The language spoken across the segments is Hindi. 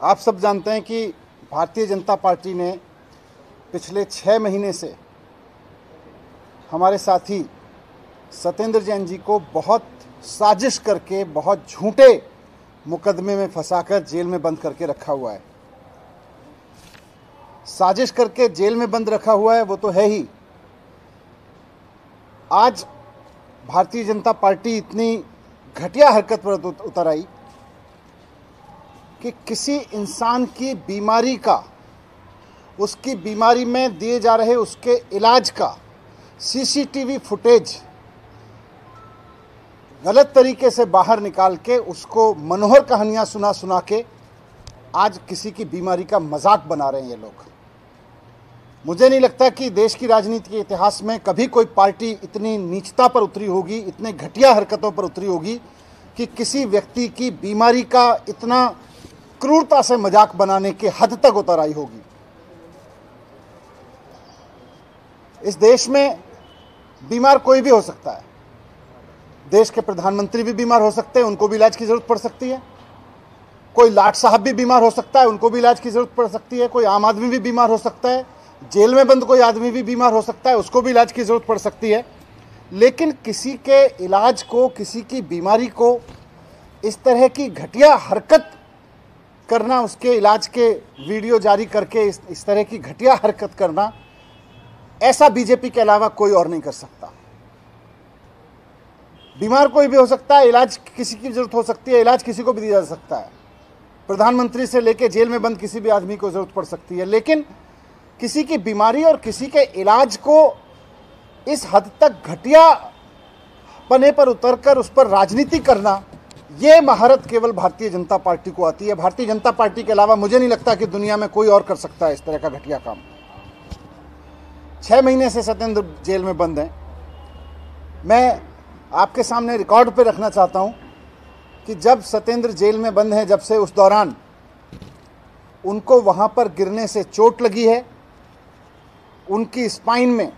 आप सब जानते हैं कि भारतीय जनता पार्टी ने पिछले 6 महीने से हमारे साथी सत्येंद्र जैन जी को बहुत साजिश करके, बहुत झूठे मुकदमे में फंसाकर जेल में बंद करके रखा हुआ है। साजिश करके जेल में बंद रखा हुआ है वो तो है ही। आज भारतीय जनता पार्टी इतनी घटिया हरकत पर उतर आई कि किसी इंसान की बीमारी का, उसकी बीमारी में दिए जा रहे उसके इलाज का सीसीटीवी फुटेज गलत तरीके से बाहर निकाल के उसको मनोहर कहानियां सुना सुना के आज किसी की बीमारी का मजाक बना रहे हैं ये लोग। मुझे नहीं लगता कि देश की राजनीति के इतिहास में कभी कोई पार्टी इतनी नीचता पर उतरी होगी, इतने घटिया हरकतों पर उतरी होगी कि किसी व्यक्ति की बीमारी का इतना क्रूरता से मजाक बनाने के हद तक उतर आई होगी। इस देश में बीमार कोई भी हो सकता है। देश के प्रधानमंत्री भी बीमार हो सकते हैं, उनको भी इलाज की जरूरत पड़ सकती है। कोई लाट साहब भी बीमार हो सकता है, उनको भी इलाज की जरूरत पड़ सकती है। कोई आम आदमी भी बीमार हो सकता है, जेल में बंद कोई आदमी भी बीमार हो सकता है, उसको भी इलाज की जरूरत पड़ सकती है। लेकिन किसी के इलाज को, किसी की बीमारी को इस तरह की घटिया हरकत करना, उसके इलाज के वीडियो जारी करके इस तरह की घटिया हरकत करना, ऐसा बीजेपी के अलावा कोई और नहीं कर सकता। बीमार कोई भी हो सकता है, इलाज किसी की जरूरत हो सकती है, इलाज किसी को भी दिया जा सकता है। प्रधानमंत्री से लेकर जेल में बंद किसी भी आदमी को जरूरत पड़ सकती है। लेकिन किसी की बीमारी और किसी के इलाज को इस हद तक घटिया पने पर उतरकर उस पर राजनीति करना, यह महारत केवल भारतीय जनता पार्टी को आती है। भारतीय जनता पार्टी के अलावा मुझे नहीं लगता कि दुनिया में कोई और कर सकता है इस तरह का घटिया काम। 6 महीने से सत्येंद्र जेल में बंद हैं। मैं आपके सामने रिकॉर्ड पे रखना चाहता हूं कि जब सत्येंद्र जेल में बंद हैं, जब से उस दौरान उनको वहां पर गिरने से चोट लगी है। उनकी स्पाइन में,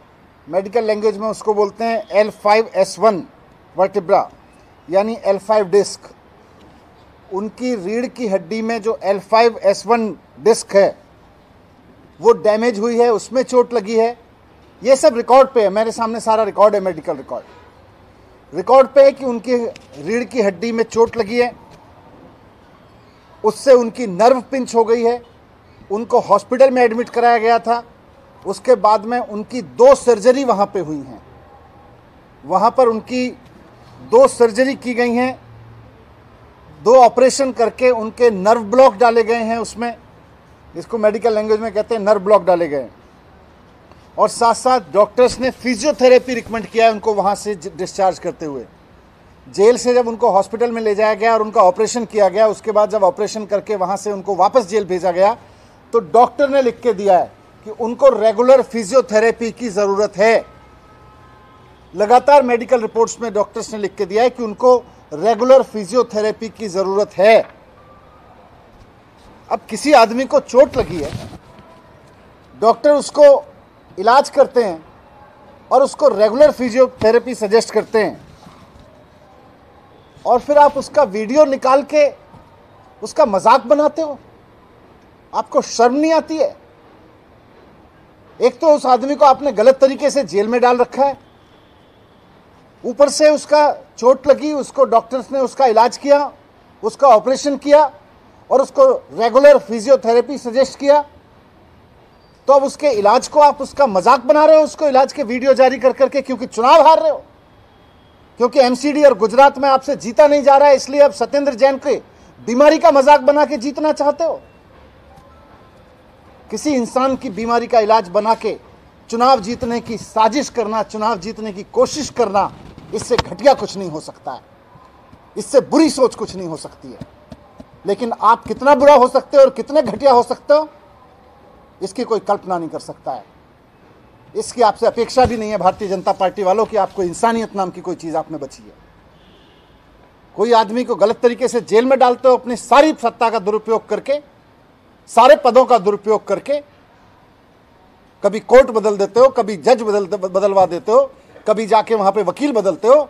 मेडिकल लैंग्वेज में उसको बोलते हैं L5S1 वर्टिब्रा, यानी L5 डिस्क। उनकी रीढ़ की हड्डी में जो L5S1 डिस्क है वो डैमेज हुई है, उसमें चोट लगी है। ये सब रिकॉर्ड पे है, मेरे सामने सारा रिकॉर्ड है, मेडिकल रिकॉर्ड पे है कि उनकी रीढ़ की हड्डी में चोट लगी है, उससे उनकी नर्व पिंच हो गई है। उनको हॉस्पिटल में एडमिट कराया गया था। उसके बाद में उनकी 2 सर्जरी वहाँ पे हुई हैं। वहाँ पर उनकी 2 सर्जरी की गई हैं, 2 ऑपरेशन करके उनके नर्व ब्लॉक डाले गए हैं। उसमें इसको मेडिकल लैंग्वेज में कहते हैं नर्व ब्लॉक डाले गए। और साथ साथ डॉक्टर्स ने फिजियोथेरेपी रिकमेंड किया है उनको वहाँ से डिस्चार्ज करते हुए। जेल से जब उनको हॉस्पिटल में ले जाया गया और उनका ऑपरेशन किया गया, उसके बाद जब ऑपरेशन करके वहाँ से उनको वापस जेल भेजा गया तो डॉक्टर ने लिख के दिया है कि उनको रेगुलर फिजियोथेरेपी की ज़रूरत है। लगातार मेडिकल रिपोर्ट्स में डॉक्टर्स ने लिख के दिया है कि उनको रेगुलर फिजियोथेरेपी की ज़रूरत है। अब किसी आदमी को चोट लगी है, डॉक्टर उसको इलाज करते हैं और उसको रेगुलर फिजियोथेरेपी सजेस्ट करते हैं, और फिर आप उसका वीडियो निकाल के उसका मजाक बनाते हो। आपको शर्म नहीं आती है? एक तो उस आदमी को आपने गलत तरीके से जेल में डाल रखा है, ऊपर से उसका चोट लगी, उसको डॉक्टर्स ने उसका इलाज किया, उसका ऑपरेशन किया और उसको रेगुलर फिजियोथेरेपी सजेस्ट किया। तो अब उसके इलाज को आप उसका मजाक बना रहे हो, उसको इलाज के वीडियो जारी कर करके, क्योंकि चुनाव हार रहे हो, क्योंकि एमसीडी और गुजरात में आपसे जीता नहीं जा रहा है, इसलिए अब सत्येंद्र जैन के बीमारी का मजाक बना के जीतना चाहते हो। किसी इंसान की बीमारी का इलाज बना के चुनाव जीतने की साजिश करना, चुनाव जीतने की कोशिश करना, इससे घटिया कुछ नहीं हो सकता है, इससे बुरी सोच कुछ नहीं हो सकती है। लेकिन आप कितना बुरा हो सकते हो और कितने घटिया हो सकते हो, इसकी कोई कल्पना नहीं कर सकता है। इसकी आपसे अपेक्षा भी नहीं है भारतीय जनता पार्टी वालों की। आपको इंसानियत नाम की कोई चीज आप में बची है? कोई आदमी को गलत तरीके से जेल में डालते हो, अपनी सारी सत्ता का दुरुपयोग करके, सारे पदों का दुरुपयोग करके। कभी कोर्ट बदल देते हो, कभी जज बदलवा देते हो, कभी जाके वहां पे वकील बदलते हो,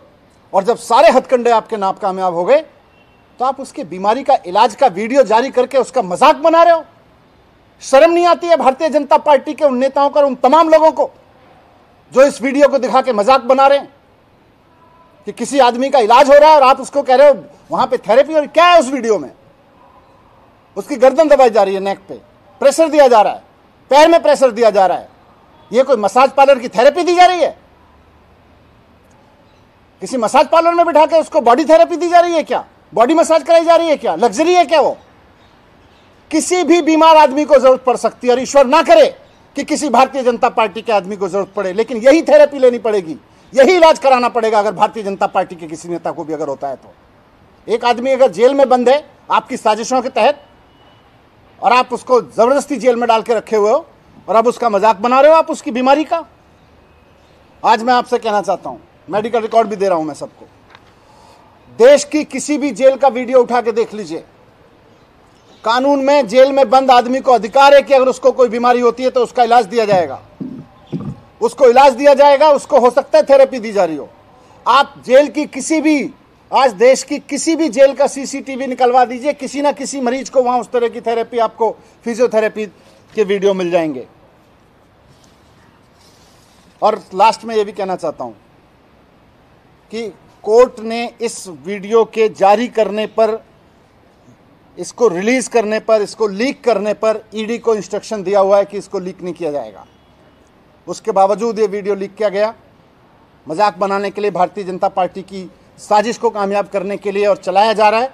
और जब सारे हथकंडे आपके नाकामयाब हो गए तो आप उसकी बीमारी का इलाज का वीडियो जारी करके उसका मजाक बना रहे हो। शर्म नहीं आती है भारतीय जनता पार्टी के उन नेताओं को और उन तमाम लोगों को जो इस वीडियो को दिखा के मजाक बना रहे हैं कि किसी आदमी का इलाज हो रहा है और आप उसको कह रहे हो वहां पे थेरेपी। और क्या है उस वीडियो में? उसकी गर्दन दबाई जा रही है, नेक पे प्रेशर दिया जा रहा है, पैर में प्रेशर दिया जा रहा है। ये कोई मसाज पार्लर की थेरेपी दी जा रही है? किसी मसाज पार्लर में बिठा के उसको बॉडी थेरेपी दी जा रही है क्या? बॉडी मसाज कराई जा रही है क्या? लग्जरी है क्या वो? किसी भी बीमार आदमी को जरूरत पड़ सकती है और ईश्वर ना करे कि किसी भारतीय जनता पार्टी के आदमी को जरूरत पड़े, लेकिन यही थेरेपी लेनी पड़ेगी, यही इलाज कराना पड़ेगा अगर भारतीय जनता पार्टी के किसी नेता को भी अगर होता है तो। एक आदमी अगर जेल में बंद है आपकी साजिशों के तहत और आप उसको जबरदस्ती जेल में डाल के रखे हुए हो और अब उसका मजाक बना रहे हो आप उसकी बीमारी का। आज मैं आपसे कहना चाहता हूं, मेडिकल रिकॉर्ड भी दे रहा हूं मैं सबको, देश की किसी भी जेल का वीडियो उठा के देख लीजिए। कानून में जेल में बंद आदमी को अधिकार है कि अगर उसको कोई बीमारी होती है तो उसका इलाज दिया जाएगा, उसको इलाज दिया जाएगा, उसको हो सकता है थेरेपी दी जा रही हो। आप जेल की किसी भी, आज देश की किसी भी जेल का सीसीटीवी निकलवा दीजिए, किसी ना किसी मरीज को वहां उस तरह की थेरेपी, आपको फिजियोथेरेपी के वीडियो मिल जाएंगे। और लास्ट में यह भी कहना चाहता हूं कि कोर्ट ने इस वीडियो के जारी करने पर, इसको रिलीज करने पर, इसको लीक करने पर ईडी को इंस्ट्रक्शन दिया हुआ है कि इसको लीक नहीं किया जाएगा। उसके बावजूद ये वीडियो लीक किया गया मजाक बनाने के लिए, भारतीय जनता पार्टी की साजिश को कामयाब करने के लिए और चलाया जा रहा है।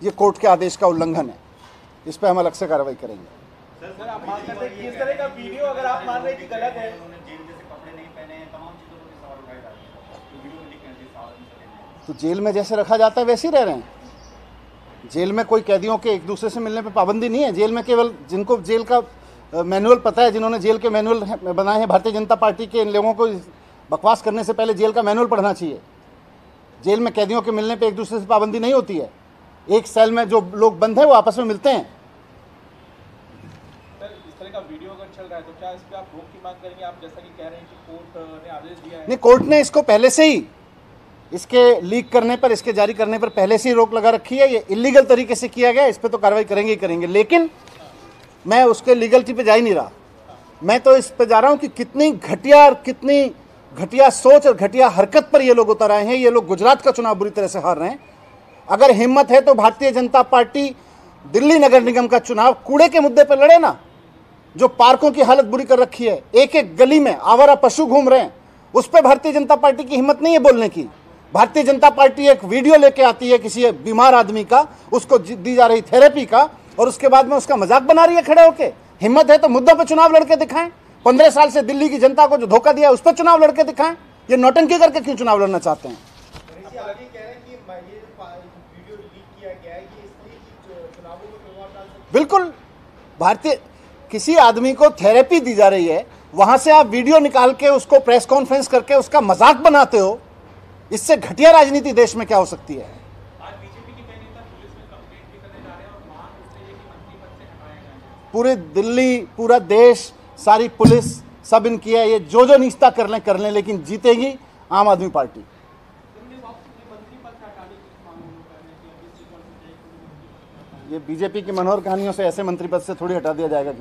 ये कोर्ट के आदेश का उल्लंघन है, इस पर हम अलग से कार्रवाई करेंगे। सर, आप मान करते हैं कि इस तरह का वीडियो अगर आप मान रहे हैं कि गलत है, तो जेल में जैसे रखा जाता है वैसे ही रह रहे हैं। जेल में कोई कैदियों के एक दूसरे से मिलने पे पाबंदी नहीं है। जेल में केवल जिनको जेल का मैनुअल पता है, जिन्होंने जेल के मैनुअल बनाए हैं भारतीय जनता पार्टी के, इन लोगों को बकवास करने से पहले जेल का मैनुअल पढ़ना चाहिए। जेल में कैदियों के मिलने पे एक दूसरे से पाबंदी नहीं होती है। एक सेल में जो लोग बंद हैं वो आपस में मिलते हैं। सर, इस तरह का वीडियो अगर चल रहा है तो क्या इस पे आप रोक की मांग करेंगे? आप जैसा कि कह रहे हैं कि कोर्ट ने आदेश दिया है। नहीं, कोर्ट ने इसको पहले से ही, इसके लीक करने पर, इसके जारी करने पर पहले से ही रोक लगा रखी है। ये इलीगल तरीके से किया गया, इस पर तो कार्रवाई करेंगे ही करेंगे। लेकिन मैं उसके लीगलिटी पे जा ही नहीं रहा, मैं तो इस पे जा रहा हूं कि कितनी घटिया और कितनी घटिया सोच और घटिया हरकत पर ये लोग उतर आए हैं। ये लोग गुजरात का चुनाव बुरी तरह से हार रहे हैं। अगर हिम्मत है तो भारतीय जनता पार्टी दिल्ली नगर निगम का चुनाव कूड़े के मुद्दे पर लड़े ना। जो पार्कों की हालत बुरी कर रखी है, एक एक गली में आवारा पशु घूम रहे हैं, उस पर भारतीय जनता पार्टी की हिम्मत नहीं है बोलने की। भारतीय जनता पार्टी एक वीडियो लेके आती है किसी बीमार आदमी का, उसको दी जा रही थेरेपी का, और उसके बाद में उसका मजाक बना रही है खड़े होके। हिम्मत है तो मुद्दों पर चुनाव लड़के दिखाएं। 15 साल से दिल्ली की जनता को जो धोखा दिया उस पर चुनाव लड़के दिखाएं। ये नौटंकी करके क्यों चुनाव लड़ना चाहते हैं? बिल्कुल, भारतीय किसी आदमी को थेरेपी दी जा रही है, वहां से आप वीडियो निकाल के उसको प्रेस कॉन्फ्रेंस करके उसका मजाक बनाते हो। इससे घटिया राजनीति देश में क्या हो सकती है? आज बीजेपी के कई नेता पुलिस में कंप्लेंट भी करने जा रहे हैं और मांग उठते हैं कि मंत्री पद से हटाया जाए। पूरे दिल्ली, पूरा देश, सारी पुलिस सब इनकी है। ये जो निश्चित कर लें, लेकिन जीतेगी आम आदमी पार्टी। ये बीजेपी की मनोहर कहानियों से ऐसे मंत्री पद से थोड़ी हटा दिया जाएगा।